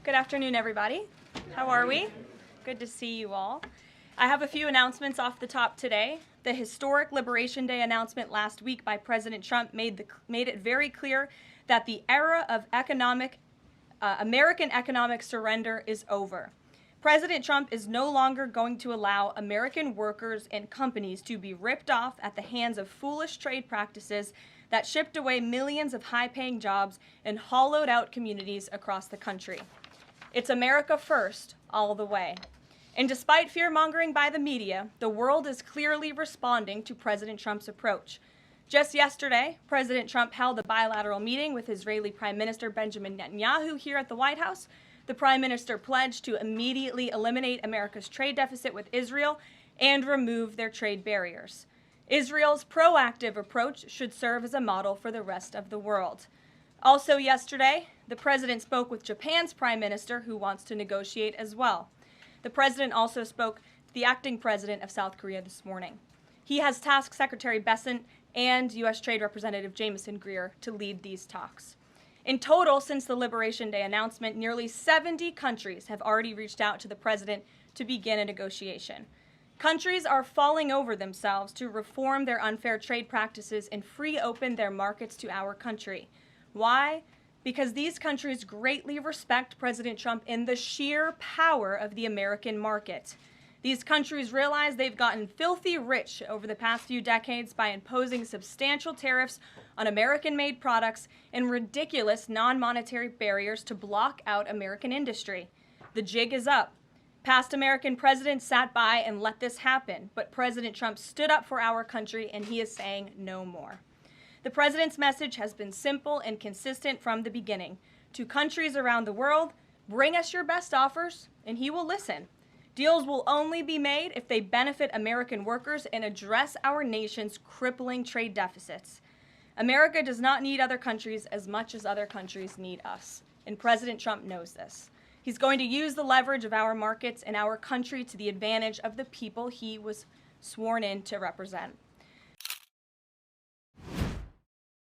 Good afternoon, everybody. How are we? Good to see you all. I have a few announcements off the top today. The historic Liberation Day announcement last week by President Trump made it very clear that the era of American economic surrender is over. President Trump is no longer going to allow American workers and companies to be ripped off at the hands of foolish trade practices that shipped away millions of high-paying jobs and hollowed out communities across the country. It's America first, all the way. And despite fear-mongering by the media, the world is clearly responding to President Trump's approach. Just yesterday, President Trump held a bilateral meeting with Israeli Prime Minister Benjamin Netanyahu here at the White House. The Prime Minister pledged to immediately eliminate America's trade deficit with Israel and remove their trade barriers. Israel's proactive approach should serve as a model for the rest of the world. Also yesterday, the President spoke with Japan's Prime Minister, who wants to negotiate as well. The President also spoke to the acting President of South Korea this morning. He has tasked Secretary Bessent and U.S. Trade Representative Jamieson Greer to lead these talks. In total, since the Liberation Day announcement, nearly 70 countries have already reached out to the President to begin a negotiation. Countries are falling over themselves to reform their unfair trade practices and free open their markets to our country. Why? Because these countries greatly respect President Trump in the sheer power of the American market. These countries realize they've gotten filthy rich over the past few decades by imposing substantial tariffs on American-made products and ridiculous non-monetary barriers to block out American industry. The jig is up. Past American presidents sat by and let this happen, but President Trump stood up for our country, and he is saying no more. The President's message has been simple and consistent from the beginning. To countries around the world, bring us your best offers, and he will listen. Deals will only be made if they benefit American workers and address our nation's crippling trade deficits. America does not need other countries as much as other countries need us, and President Trump knows this. He's going to use the leverage of our markets and our country to the advantage of the people he was sworn in to represent.